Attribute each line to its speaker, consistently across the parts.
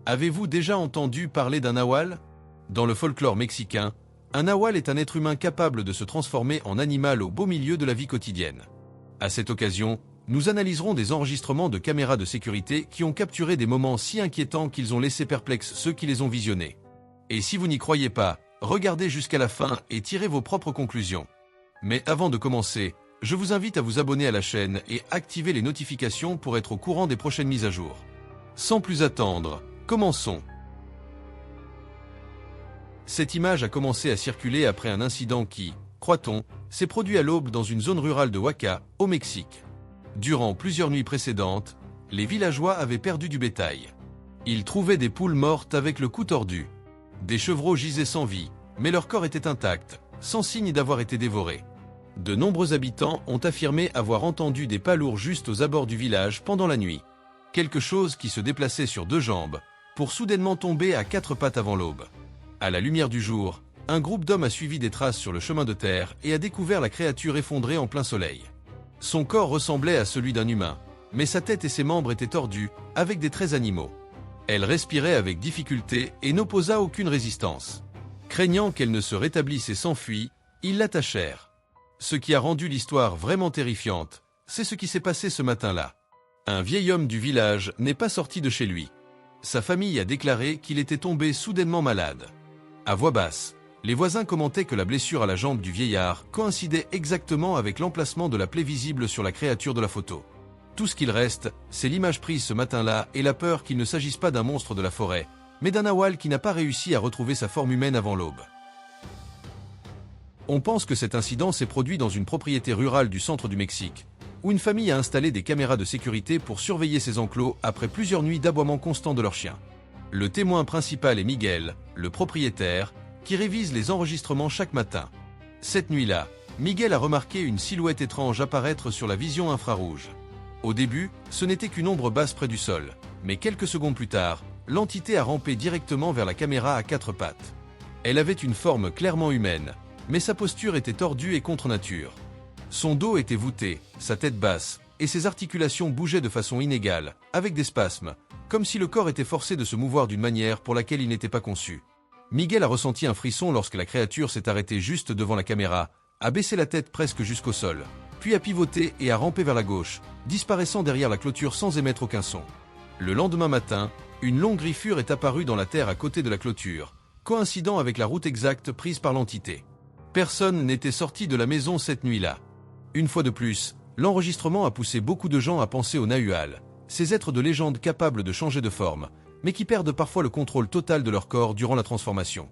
Speaker 1: Avez-vous déjà entendu parler d'un nahual? Dans le folklore mexicain, un nahual est un être humain capable de se transformer en animal au beau milieu de la vie quotidienne. À cette occasion, nous analyserons des enregistrements de caméras de sécurité qui ont capturé des moments si inquiétants qu'ils ont laissé perplexes ceux qui les ont visionnés. Et si vous n'y croyez pas, regardez jusqu'à la fin et tirez vos propres conclusions. Mais avant de commencer, je vous invite à vous abonner à la chaîne et activer les notifications pour être au courant des prochaines mises à jour. Sans plus attendre, commençons. Cette image a commencé à circuler après un incident qui, croit-on, s'est produit à l'aube dans une zone rurale de Oaxaca, au Mexique. Durant plusieurs nuits précédentes, les villageois avaient perdu du bétail. Ils trouvaient des poules mortes avec le cou tordu. Des chevreaux gisaient sans vie, mais leur corps était intact, sans signe d'avoir été dévorés. De nombreux habitants ont affirmé avoir entendu des pas lourds juste aux abords du village pendant la nuit. Quelque chose qui se déplaçait sur deux jambes, pour soudainement tomber à quatre pattes avant l'aube. À la lumière du jour, un groupe d'hommes a suivi des traces sur le chemin de terre et a découvert la créature effondrée en plein soleil. Son corps ressemblait à celui d'un humain, mais sa tête et ses membres étaient tordus, avec des traits animaux. Elle respirait avec difficulté et n'opposa aucune résistance. Craignant qu'elle ne se rétablisse et s'enfuit, ils l'attachèrent. Ce qui a rendu l'histoire vraiment terrifiante, c'est ce qui s'est passé ce matin-là. Un vieil homme du village n'est pas sorti de chez lui. Sa famille a déclaré qu'il était tombé soudainement malade. À voix basse, les voisins commentaient que la blessure à la jambe du vieillard coïncidait exactement avec l'emplacement de la plaie visible sur la créature de la photo. Tout ce qu'il reste, c'est l'image prise ce matin-là et la peur qu'il ne s'agisse pas d'un monstre de la forêt, mais d'un nahual qui n'a pas réussi à retrouver sa forme humaine avant l'aube. On pense que cet incident s'est produit dans une propriété rurale du centre du Mexique, où une famille a installé des caméras de sécurité pour surveiller ses enclos après plusieurs nuits d'aboiements constants de leurs chiens. Le témoin principal est Miguel, le propriétaire, qui révise les enregistrements chaque matin. Cette nuit-là, Miguel a remarqué une silhouette étrange apparaître sur la vision infrarouge. Au début, ce n'était qu'une ombre basse près du sol, mais quelques secondes plus tard, l'entité a rampé directement vers la caméra à quatre pattes. Elle avait une forme clairement humaine, mais sa posture était tordue et contre nature. Son dos était voûté, sa tête basse, et ses articulations bougeaient de façon inégale, avec des spasmes, comme si le corps était forcé de se mouvoir d'une manière pour laquelle il n'était pas conçu. Miguel a ressenti un frisson lorsque la créature s'est arrêtée juste devant la caméra, a baissé la tête presque jusqu'au sol, puis a pivoté et a rampé vers la gauche, disparaissant derrière la clôture sans émettre aucun son. Le lendemain matin, une longue griffure est apparue dans la terre à côté de la clôture, coïncidant avec la route exacte prise par l'entité. Personne n'était sorti de la maison cette nuit-là. Une fois de plus, l'enregistrement a poussé beaucoup de gens à penser aux nahuals, ces êtres de légende capables de changer de forme, mais qui perdent parfois le contrôle total de leur corps durant la transformation.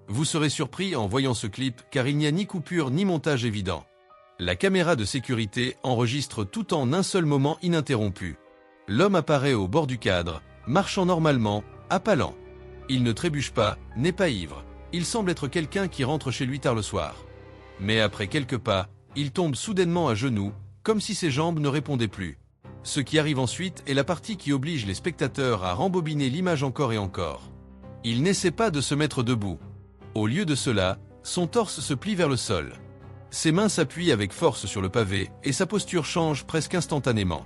Speaker 1: Vous serez surpris en voyant ce clip car il n'y a ni coupure ni montage évident. La caméra de sécurité enregistre tout en un seul moment ininterrompu. L'homme apparaît au bord du cadre, marchant normalement, appalant. Il ne trébuche pas, n'est pas ivre. Il semble être quelqu'un qui rentre chez lui tard le soir. Mais après quelques pas, il tombe soudainement à genoux, comme si ses jambes ne répondaient plus. Ce qui arrive ensuite est la partie qui oblige les spectateurs à rembobiner l'image encore et encore. Il n'essaie pas de se mettre debout. Au lieu de cela, son torse se plie vers le sol. Ses mains s'appuient avec force sur le pavé et sa posture change presque instantanément.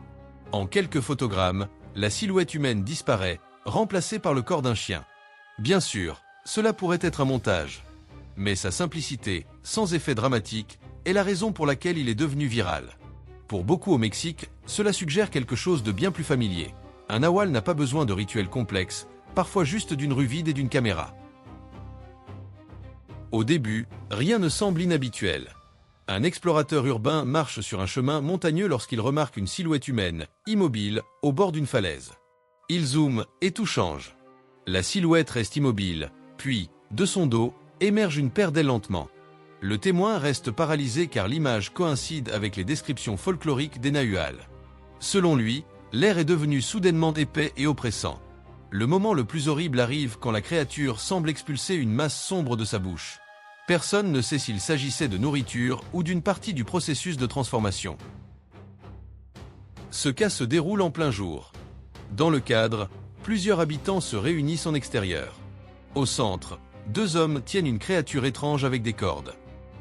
Speaker 1: En quelques photogrammes, la silhouette humaine disparaît, remplacée par le corps d'un chien. Bien sûr, cela pourrait être un montage. Mais sa simplicité, sans effet dramatique, est la raison pour laquelle il est devenu viral. Pour beaucoup au Mexique, cela suggère quelque chose de bien plus familier. Un nahual n'a pas besoin de rituels complexes, parfois juste d'une rue vide et d'une caméra. Au début, rien ne semble inhabituel. Un explorateur urbain marche sur un chemin montagneux lorsqu'il remarque une silhouette humaine, immobile, au bord d'une falaise. Il zoome et tout change. La silhouette reste immobile, puis, de son dos, émerge une paire d'ailes lentement. Le témoin reste paralysé car l'image coïncide avec les descriptions folkloriques des nahuals. Selon lui, l'air est devenu soudainement épais et oppressant. Le moment le plus horrible arrive quand la créature semble expulser une masse sombre de sa bouche. Personne ne sait s'il s'agissait de nourriture ou d'une partie du processus de transformation. Ce cas se déroule en plein jour. Dans le cadre, plusieurs habitants se réunissent en extérieur. Au centre, deux hommes tiennent une créature étrange avec des cordes.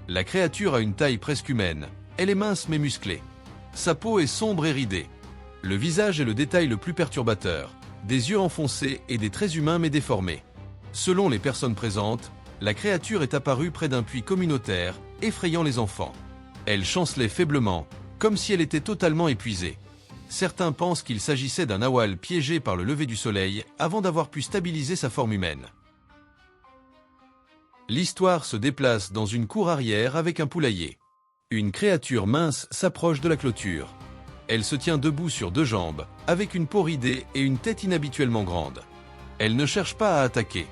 Speaker 1: La créature a une taille presque humaine. Elle est mince mais musclée. Sa peau est sombre et ridée. Le visage est le détail le plus perturbateur. des yeux enfoncés et des traits humains mais déformés. Selon les personnes présentes, la créature est apparue près d'un puits communautaire, effrayant les enfants. Elle chancelait faiblement, comme si elle était totalement épuisée. Certains pensent qu'il s'agissait d'un nawal piégé par le lever du soleil avant d'avoir pu stabiliser sa forme humaine. L'histoire se déplace dans une cour arrière avec un poulailler. Une créature mince s'approche de la clôture. Elle se tient debout sur deux jambes, avec une peau ridée et une tête inhabituellement grande. Elle ne cherche pas à attaquer.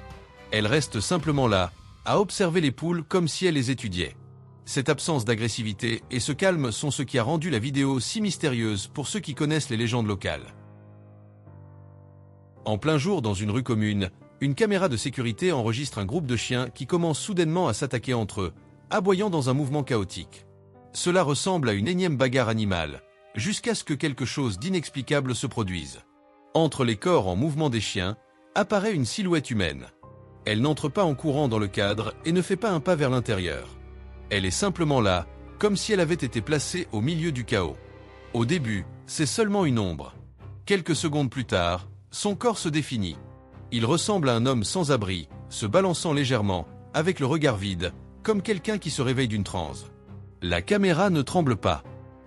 Speaker 1: Elle reste simplement là, à observer les poules comme si elle les étudiait. Cette absence d'agressivité et ce calme sont ce qui a rendu la vidéo si mystérieuse pour ceux qui connaissent les légendes locales. En plein jour dans une rue commune, une caméra de sécurité enregistre un groupe de chiens qui commence soudainement à s'attaquer entre eux, aboyant dans un mouvement chaotique. Cela ressemble à une énième bagarre animale, jusqu'à ce que quelque chose d'inexplicable se produise. Entre les corps en mouvement des chiens, apparaît une silhouette humaine. Elle n'entre pas en courant dans le cadre et ne fait pas un pas vers l'intérieur. Elle est simplement là, comme si elle avait été placée au milieu du chaos. Au début, c'est seulement une ombre. Quelques secondes plus tard, son corps se définit. Il ressemble à un homme sans abri, se balançant légèrement, avec le regard vide, comme quelqu'un qui se réveille d'une transe. La caméra ne tremble pas.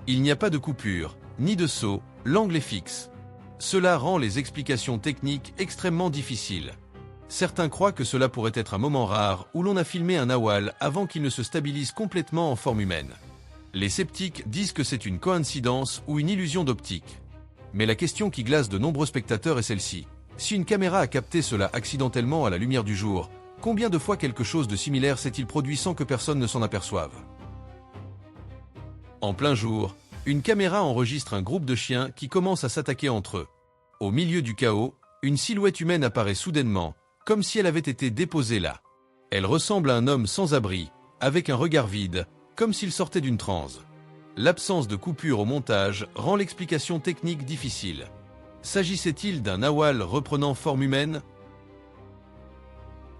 Speaker 1: Il n'y a pas de coupure, ni de saut, l'angle est fixe. Cela rend les explications techniques extrêmement difficiles. Certains croient que cela pourrait être un moment rare où l'on a filmé un nawal avant qu'il ne se stabilise complètement en forme humaine. Les sceptiques disent que c'est une coïncidence ou une illusion d'optique. Mais la question qui glace de nombreux spectateurs est celle-ci. Si une caméra a capté cela accidentellement à la lumière du jour, combien de fois quelque chose de similaire s'est-il produit sans que personne ne s'en aperçoive ? En plein jour, une caméra enregistre un groupe de chiens qui commence à s'attaquer entre eux. Au milieu du chaos, une silhouette humaine apparaît soudainement, comme si elle avait été déposée là. Elle ressemble à un homme sans abri, avec un regard vide, comme s'il sortait d'une transe. L'absence de coupure au montage rend l'explication technique difficile. S'agissait-il d'un nawal reprenant forme humaine ?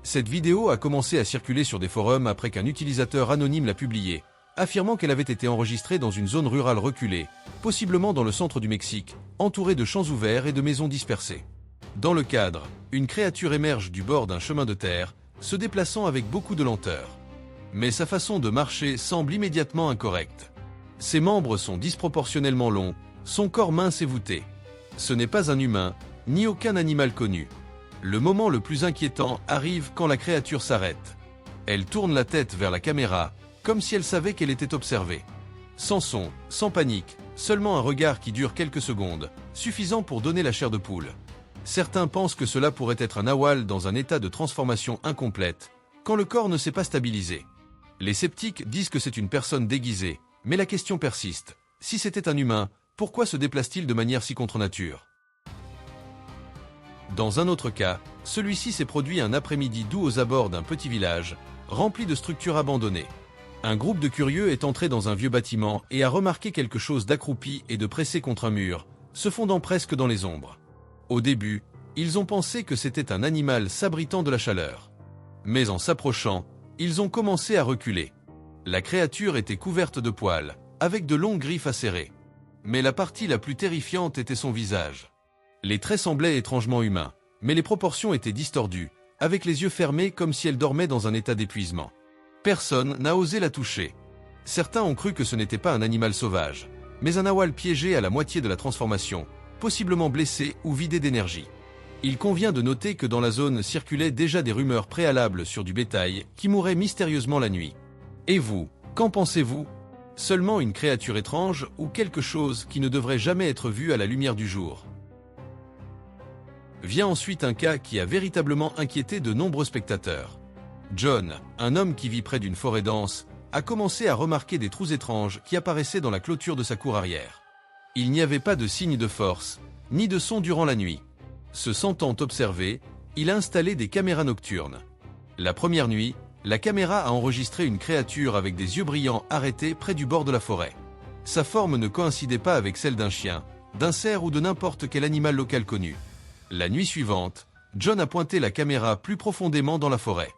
Speaker 1: Cette vidéo a commencé à circuler sur des forums après qu'un utilisateur anonyme l'a publiée, affirmant qu'elle avait été enregistrée dans une zone rurale reculée, possiblement dans le centre du Mexique, entourée de champs ouverts et de maisons dispersées. Dans le cadre, une créature émerge du bord d'un chemin de terre, se déplaçant avec beaucoup de lenteur. Mais sa façon de marcher semble immédiatement incorrecte. Ses membres sont disproportionnellement longs, son corps mince et voûté. Ce n'est pas un humain, ni aucun animal connu. Le moment le plus inquiétant arrive quand la créature s'arrête. Elle tourne la tête vers la caméra, comme si elle savait qu'elle était observée. Sans son, sans panique, seulement un regard qui dure quelques secondes, suffisant pour donner la chair de poule. Certains pensent que cela pourrait être un nawal dans un état de transformation incomplète, quand le corps ne s'est pas stabilisé. Les sceptiques disent que c'est une personne déguisée, mais la question persiste. Si c'était un humain, pourquoi se déplace-t-il de manière si contre nature ? Dans un autre cas, celui-ci s'est produit un après-midi doux aux abords d'un petit village, rempli de structures abandonnées. Un groupe de curieux est entré dans un vieux bâtiment et a remarqué quelque chose d'accroupi et de pressé contre un mur, se fondant presque dans les ombres. Au début, ils ont pensé que c'était un animal s'abritant de la chaleur. Mais en s'approchant, ils ont commencé à reculer. La créature était couverte de poils, avec de longues griffes acérées. Mais la partie la plus terrifiante était son visage. Les traits semblaient étrangement humains, mais les proportions étaient distordues, avec les yeux fermés comme si elle dormait dans un état d'épuisement. Personne n'a osé la toucher. Certains ont cru que ce n'était pas un animal sauvage, mais un nawal piégé à la moitié de la transformation, possiblement blessé ou vidé d'énergie. Il convient de noter que dans la zone circulaient déjà des rumeurs préalables sur du bétail qui mourait mystérieusement la nuit. Et vous, qu'en pensez-vous ? Seulement une créature étrange ou quelque chose qui ne devrait jamais être vu à la lumière du jour ? Vient ensuite un cas qui a véritablement inquiété de nombreux spectateurs. John, un homme qui vit près d'une forêt dense, a commencé à remarquer des trous étranges qui apparaissaient dans la clôture de sa cour arrière. Il n'y avait pas de signe de force, ni de son durant la nuit. Se sentant observé, il a installé des caméras nocturnes. La première nuit, la caméra a enregistré une créature avec des yeux brillants arrêtés près du bord de la forêt. Sa forme ne coïncidait pas avec celle d'un chien, d'un cerf ou de n'importe quel animal local connu. La nuit suivante, John a pointé la caméra plus profondément dans la forêt.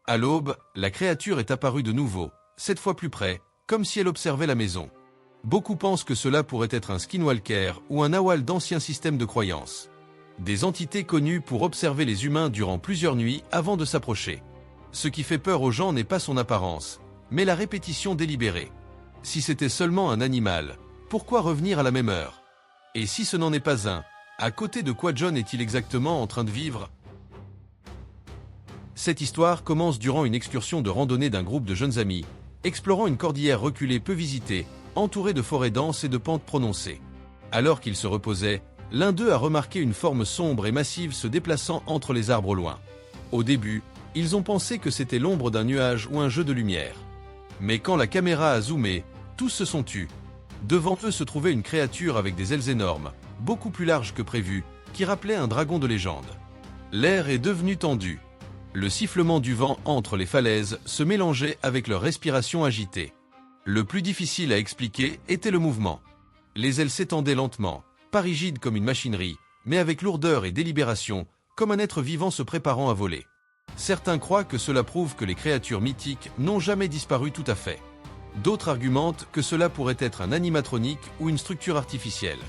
Speaker 1: À l'aube, la créature est apparue de nouveau, cette fois plus près, comme si elle observait la maison. Beaucoup pensent que cela pourrait être un skinwalker ou un nawal d'ancien système de croyances. Des entités connues pour observer les humains durant plusieurs nuits avant de s'approcher. Ce qui fait peur aux gens n'est pas son apparence, mais la répétition délibérée. Si c'était seulement un animal, pourquoi revenir à la même heure? Et si ce n'en est pas un, à côté de quoi John est-il exactement en train de vivre? Cette histoire commence durant une excursion de randonnée d'un groupe de jeunes amis, explorant une cordillère reculée peu visitée, entourée de forêts denses et de pentes prononcées. Alors qu'ils se reposaient, l'un d'eux a remarqué une forme sombre et massive se déplaçant entre les arbres au loin. Au début, ils ont pensé que c'était l'ombre d'un nuage ou un jeu de lumière. Mais quand la caméra a zoomé, tous se sont tus. Devant eux se trouvait une créature avec des ailes énormes, beaucoup plus larges que prévu, qui rappelait un dragon de légende. L'air est devenu tendu. Le sifflement du vent entre les falaises se mélangeait avec leur respiration agitée. Le plus difficile à expliquer était le mouvement. Les ailes s'étendaient lentement, pas rigides comme une machinerie, mais avec lourdeur et délibération, comme un être vivant se préparant à voler. Certains croient que cela prouve que les créatures mythiques n'ont jamais disparu tout à fait. D'autres argumentent que cela pourrait être un animatronique ou une structure artificielle.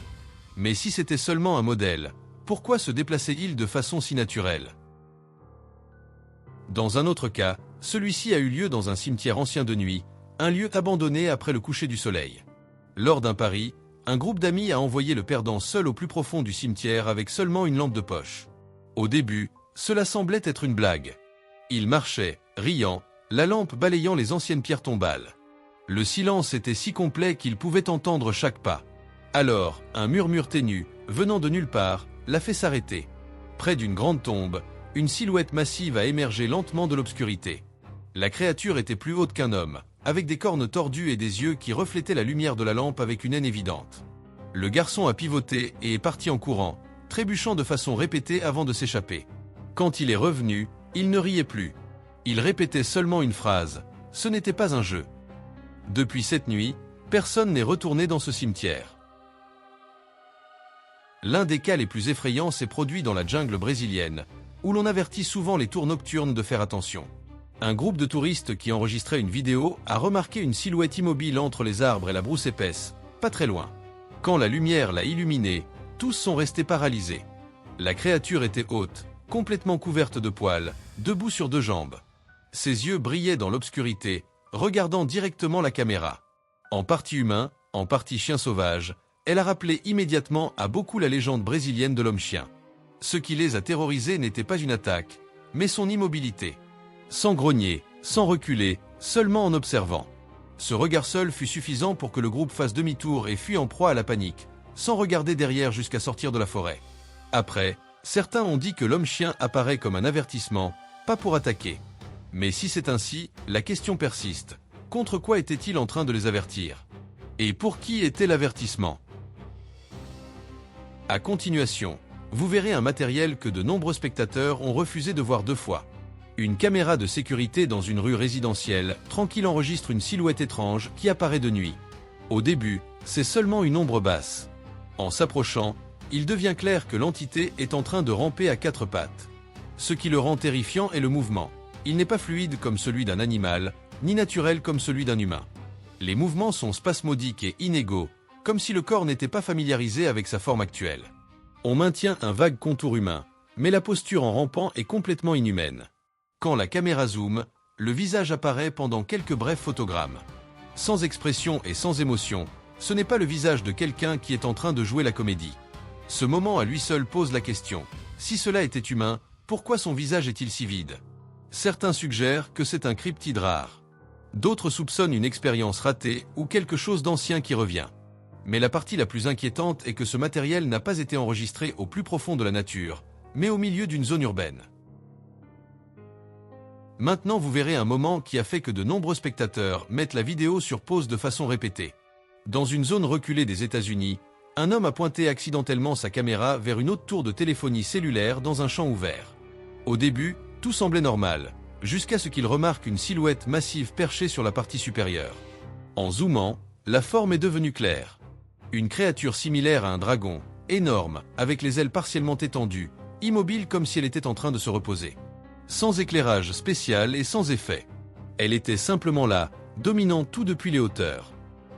Speaker 1: Mais si c'était seulement un modèle, pourquoi se déplaçait-il de façon si naturelle? Dans un autre cas, celui-ci a eu lieu dans un cimetière ancien de nuit, un lieu abandonné après le coucher du soleil. Lors d'un pari, un groupe d'amis a envoyé le perdant seul au plus profond du cimetière avec seulement une lampe de poche. Au début, cela semblait être une blague. Il marchait, riant, la lampe balayant les anciennes pierres tombales. Le silence était si complet qu'il pouvait entendre chaque pas. Alors, un murmure ténu, venant de nulle part, l'a fait s'arrêter. Près d'une grande tombe, une silhouette massive a émergé lentement de l'obscurité. La créature était plus haute qu'un homme, avec des cornes tordues et des yeux qui reflétaient la lumière de la lampe avec une haine évidente. Le garçon a pivoté et est parti en courant, trébuchant de façon répétée avant de s'échapper. Quand il est revenu, il ne riait plus. Il répétait seulement une phrase. Ce n'était pas un jeu. Depuis cette nuit, personne n'est retourné dans ce cimetière. L'un des cas les plus effrayants s'est produit dans la jungle brésilienne, où l'on avertit souvent les tours nocturnes de faire attention. Un groupe de touristes qui enregistrait une vidéo a remarqué une silhouette immobile entre les arbres et la brousse épaisse, pas très loin. Quand la lumière l'a illuminé, tous sont restés paralysés. La créature était haute, complètement couverte de poils, debout sur deux jambes. Ses yeux brillaient dans l'obscurité, regardant directement la caméra. En partie humain, en partie chien sauvage, elle a rappelé immédiatement à beaucoup la légende brésilienne de l'homme-chien. Ce qui les a terrorisés n'était pas une attaque, mais son immobilité. Sans grogner, sans reculer, seulement en observant. Ce regard seul fut suffisant pour que le groupe fasse demi-tour et fuit en proie à la panique, sans regarder derrière jusqu'à sortir de la forêt. Après, certains ont dit que l'homme-chien apparaît comme un avertissement, pas pour attaquer. Mais si c'est ainsi, la question persiste. Contre quoi était-il en train de les avertir? Et pour qui était l'avertissement? À continuation, vous verrez un matériel que de nombreux spectateurs ont refusé de voir deux fois. Une caméra de sécurité dans une rue résidentielle, tranquille, enregistre une silhouette étrange qui apparaît de nuit. Au début, c'est seulement une ombre basse. En s'approchant, il devient clair que l'entité est en train de ramper à quatre pattes. Ce qui le rend terrifiant est le mouvement. Il n'est pas fluide comme celui d'un animal, ni naturel comme celui d'un humain. Les mouvements sont spasmodiques et inégaux, comme si le corps n'était pas familiarisé avec sa forme actuelle. On maintient un vague contour humain, mais la posture en rampant est complètement inhumaine. Quand la caméra zoome, le visage apparaît pendant quelques brefs photogrammes. Sans expression et sans émotion, ce n'est pas le visage de quelqu'un qui est en train de jouer la comédie. Ce moment à lui seul pose la question. Si cela était humain, pourquoi son visage est-il si vide? Certains suggèrent que c'est un cryptide rare. D'autres soupçonnent une expérience ratée ou quelque chose d'ancien qui revient. Mais la partie la plus inquiétante est que ce matériel n'a pas été enregistré au plus profond de la nature, mais au milieu d'une zone urbaine. Maintenant vous verrez un moment qui a fait que de nombreux spectateurs mettent la vidéo sur pause de façon répétée. Dans une zone reculée des États-Unis, un homme a pointé accidentellement sa caméra vers une autre tour de téléphonie cellulaire dans un champ ouvert. Au début, tout semblait normal, jusqu'à ce qu'il remarque une silhouette massive perchée sur la partie supérieure. En zoomant, la forme est devenue claire. Une créature similaire à un dragon, énorme, avec les ailes partiellement étendues, immobile comme si elle était en train de se reposer. Sans éclairage spécial et sans effet. Elle était simplement là, dominant tout depuis les hauteurs.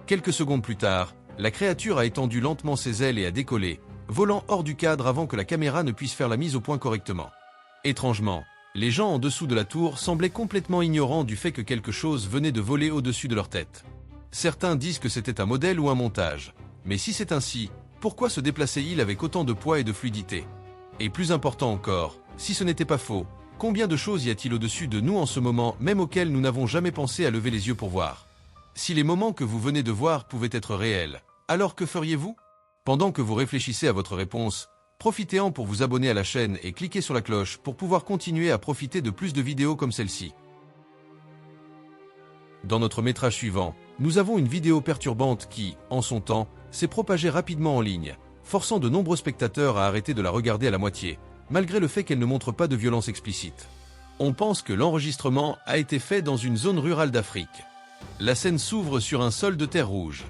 Speaker 1: Quelques secondes plus tard, la créature a étendu lentement ses ailes et a décollé, volant hors du cadre avant que la caméra ne puisse faire la mise au point correctement. Étrangement, les gens en dessous de la tour semblaient complètement ignorants du fait que quelque chose venait de voler au-dessus de leur tête. Certains disent que c'était un modèle ou un montage. Mais si c'est ainsi, pourquoi se déplaçait-il avec autant de poids et de fluidité? Et plus important encore, si ce n'était pas faux, combien de choses y a-t-il au-dessus de nous en ce moment, même auxquelles nous n'avons jamais pensé à lever les yeux pour voir? Si les moments que vous venez de voir pouvaient être réels, alors que feriez-vous? Pendant que vous réfléchissez à votre réponse, profitez-en pour vous abonner à la chaîne et cliquez sur la cloche pour pouvoir continuer à profiter de plus de vidéos comme celle-ci. Dans notre métrage suivant, nous avons une vidéo perturbante qui, en son temps, s'est propagée rapidement en ligne, forçant de nombreux spectateurs à arrêter de la regarder à la moitié, malgré le fait qu'elle ne montre pas de violence explicite. On pense que l'enregistrement a été fait dans une zone rurale d'Afrique. La scène s'ouvre sur un sol de terre rouge.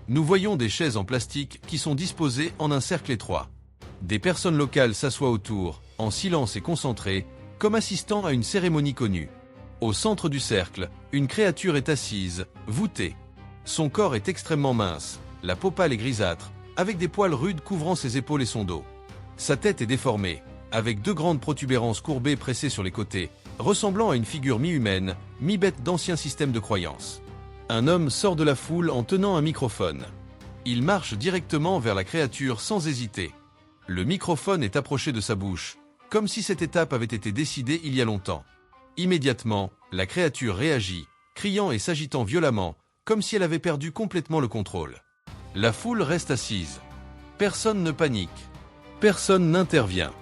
Speaker 1: Nous voyons des chaises en plastique qui sont disposées en un cercle étroit. Des personnes locales s'assoient autour, en silence et concentrées, comme assistant à une cérémonie connue. Au centre du cercle, une créature est assise, voûtée. Son corps est extrêmement mince, la peau pâle et grisâtre, avec des poils rudes couvrant ses épaules et son dos. Sa tête est déformée, avec deux grandes protubérances courbées pressées sur les côtés, ressemblant à une figure mi-humaine, mi-bête d'anciens systèmes de croyances. Un homme sort de la foule en tenant un microphone. Il marche directement vers la créature sans hésiter. Le microphone est approché de sa bouche, comme si cette étape avait été décidée il y a longtemps. Immédiatement, la créature réagit, criant et s'agitant violemment, comme si elle avait perdu complètement le contrôle. La foule reste assise. Personne ne panique. Personne n'intervient.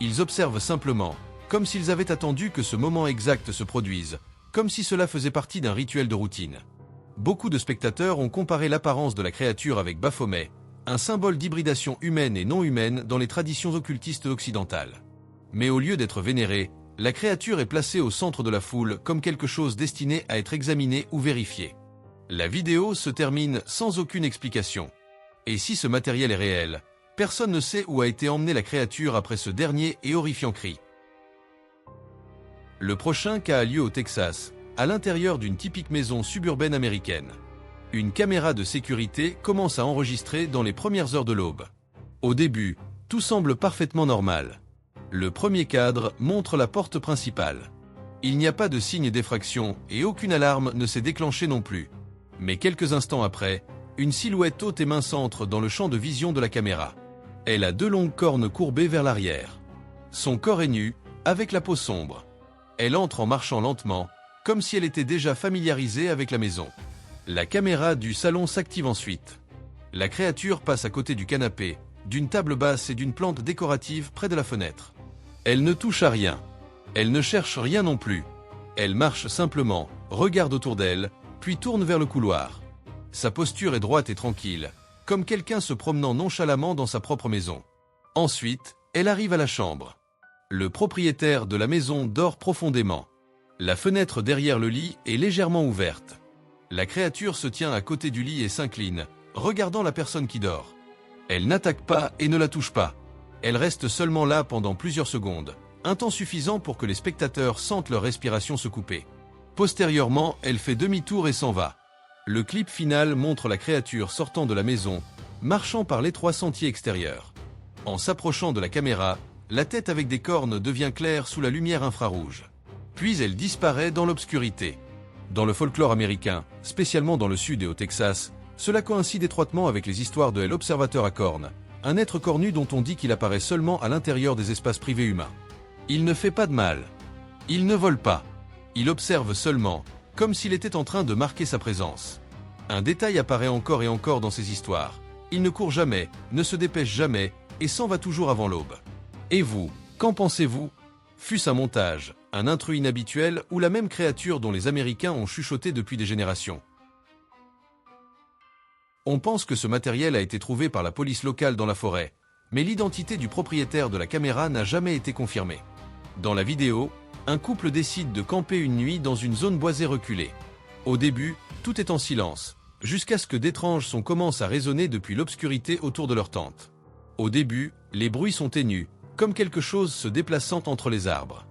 Speaker 1: Ils observent simplement, comme s'ils avaient attendu que ce moment exact se produise, comme si cela faisait partie d'un rituel de routine. Beaucoup de spectateurs ont comparé l'apparence de la créature avec Baphomet, un symbole d'hybridation humaine et non humaine dans les traditions occultistes occidentales. Mais au lieu d'être vénérée, la créature est placée au centre de la foule comme quelque chose destiné à être examiné ou vérifié. La vidéo se termine sans aucune explication. Et si ce matériel est réel, personne ne sait où a été emmenée la créature après ce dernier et horrifiant cri. Le prochain cas a lieu au Texas, à l'intérieur d'une typique maison suburbaine américaine. Une caméra de sécurité commence à enregistrer dans les premières heures de l'aube. Au début, tout semble parfaitement normal. Le premier cadre montre la porte principale. Il n'y a pas de signe d'effraction et aucune alarme ne s'est déclenchée non plus. Mais quelques instants après, une silhouette haute et mince entre dans le champ de vision de la caméra. Elle a deux longues cornes courbées vers l'arrière. Son corps est nu, avec la peau sombre. Elle entre en marchant lentement, comme si elle était déjà familiarisée avec la maison. La caméra du salon s'active ensuite. La créature passe à côté du canapé, d'une table basse et d'une plante décorative près de la fenêtre. Elle ne touche à rien. Elle ne cherche rien non plus. Elle marche simplement, regarde autour d'elle, puis tourne vers le couloir. Sa posture est droite et tranquille, comme quelqu'un se promenant nonchalamment dans sa propre maison. Ensuite, elle arrive à la chambre. Le propriétaire de la maison dort profondément. La fenêtre derrière le lit est légèrement ouverte. La créature se tient à côté du lit et s'incline, regardant la personne qui dort. Elle n'attaque pas et ne la touche pas. Elle reste seulement là pendant plusieurs secondes, un temps suffisant pour que les spectateurs sentent leur respiration se couper. Postérieurement, elle fait demi-tour et s'en va. Le clip final montre la créature sortant de la maison, marchant par l'étroit sentier extérieur. En s'approchant de la caméra, la tête avec des cornes devient claire sous la lumière infrarouge. Puis elle disparaît dans l'obscurité. Dans le folklore américain, spécialement dans le sud et au Texas, cela coïncide étroitement avec les histoires de l'observateur à cornes, un être cornu dont on dit qu'il apparaît seulement à l'intérieur des espaces privés humains. Il ne fait pas de mal. Il ne vole pas. Il observe seulement, comme s'il était en train de marquer sa présence. Un détail apparaît encore et encore dans ces histoires. Il ne court jamais, ne se dépêche jamais, et s'en va toujours avant l'aube. Et vous, qu'en pensez-vous? Fût-ce un montage, un intrus inhabituel ou la même créature dont les Américains ont chuchoté depuis des générations? On pense que ce matériel a été trouvé par la police locale dans la forêt, mais l'identité du propriétaire de la caméra n'a jamais été confirmée. Dans la vidéo, un couple décide de camper une nuit dans une zone boisée reculée. Au début, tout est en silence, jusqu'à ce que d'étranges sons commencent à résonner depuis l'obscurité autour de leur tente. Au début, les bruits sont ténus, comme quelque chose se déplaçant entre les arbres.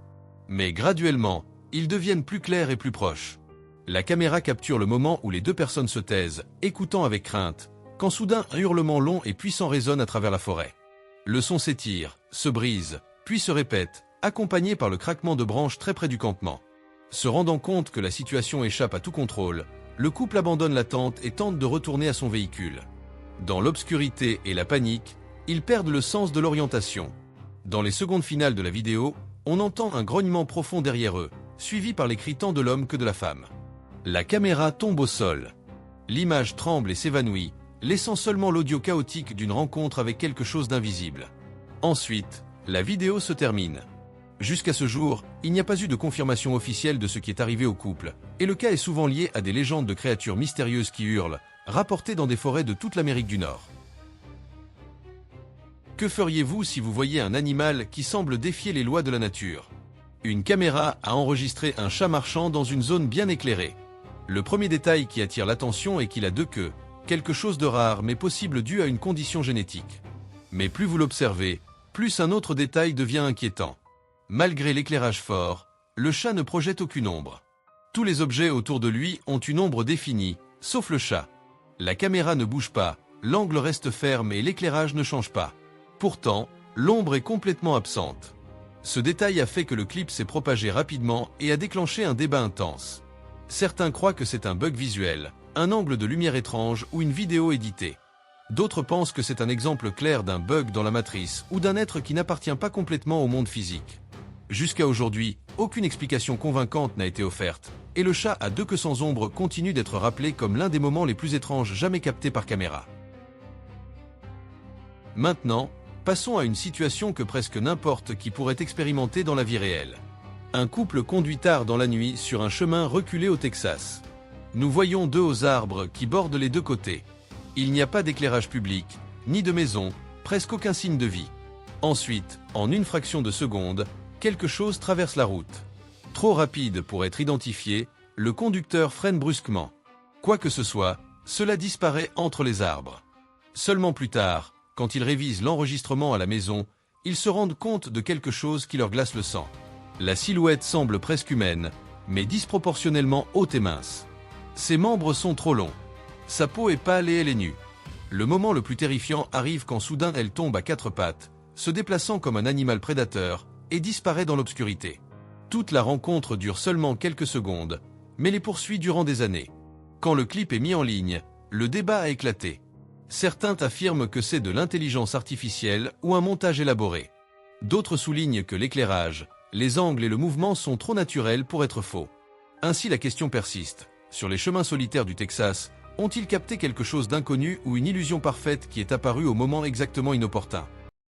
Speaker 1: Mais graduellement, ils deviennent plus clairs et plus proches. La caméra capture le moment où les deux personnes se taisent, écoutant avec crainte, quand soudain un hurlement long et puissant résonne à travers la forêt. Le son s'étire, se brise, puis se répète, accompagné par le craquement de branches très près du campement. Se rendant compte que la situation échappe à tout contrôle, le couple abandonne la tente et tente de retourner à son véhicule. Dans l'obscurité et la panique, ils perdent le sens de l'orientation. Dans les secondes finales de la vidéo, on entend un grognement profond derrière eux, suivi par les cris tant de l'homme que de la femme. La caméra tombe au sol. L'image tremble et s'évanouit, laissant seulement l'audio chaotique d'une rencontre avec quelque chose d'invisible. Ensuite, la vidéo se termine. Jusqu'à ce jour, il n'y a pas eu de confirmation officielle de ce qui est arrivé au couple, et le cas est souvent lié à des légendes de créatures mystérieuses qui hurlent, rapportées dans des forêts de toute l'Amérique du Nord. Que feriez-vous si vous voyez un animal qui semble défier les lois de la nature? Une caméra a enregistré un chat marchant dans une zone bien éclairée. Le premier détail qui attire l'attention est qu'il a deux queues, quelque chose de rare mais possible dû à une condition génétique. Mais plus vous l'observez, plus un autre détail devient inquiétant. Malgré l'éclairage fort, le chat ne projette aucune ombre. Tous les objets autour de lui ont une ombre définie, sauf le chat. La caméra ne bouge pas, l'angle reste ferme et l'éclairage ne change pas. Pourtant, l'ombre est complètement absente. Ce détail a fait que le clip s'est propagé rapidement et a déclenché un débat intense. Certains croient que c'est un bug visuel, un angle de lumière étrange ou une vidéo éditée. D'autres pensent que c'est un exemple clair d'un bug dans la matrice ou d'un être qui n'appartient pas complètement au monde physique. Jusqu'à aujourd'hui, aucune explication convaincante n'a été offerte, et le chat à deux queues sans ombre continue d'être rappelé comme l'un des moments les plus étranges jamais captés par caméra. Maintenant, passons à une situation que presque n'importe qui pourrait expérimenter dans la vie réelle. Un couple conduit tard dans la nuit sur un chemin reculé au Texas. Nous voyons deux hauts arbres qui bordent les deux côtés. Il n'y a pas d'éclairage public, ni de maison, presque aucun signe de vie. Ensuite, en une fraction de seconde, quelque chose traverse la route. Trop rapide pour être identifié, le conducteur freine brusquement. Quoi que ce soit, cela disparaît entre les arbres. Seulement plus tard, quand ils révisent l'enregistrement à la maison, ils se rendent compte de quelque chose qui leur glace le sang. La silhouette semble presque humaine, mais disproportionnellement haute et mince. Ses membres sont trop longs. Sa peau est pâle et elle est nue. Le moment le plus terrifiant arrive quand soudain elle tombe à quatre pattes, se déplaçant comme un animal prédateur, et disparaît dans l'obscurité. Toute la rencontre dure seulement quelques secondes, mais les poursuit durant des années. Quand le clip est mis en ligne, le débat a éclaté. Certains affirment que c'est de l'intelligence artificielle ou un montage élaboré. D'autres soulignent que l'éclairage, les angles et le mouvement sont trop naturels pour être faux. Ainsi la question persiste. Sur les chemins solitaires du Texas, ont-ils capté quelque chose d'inconnu ou une illusion parfaite qui est apparue au moment exactement inopportun ?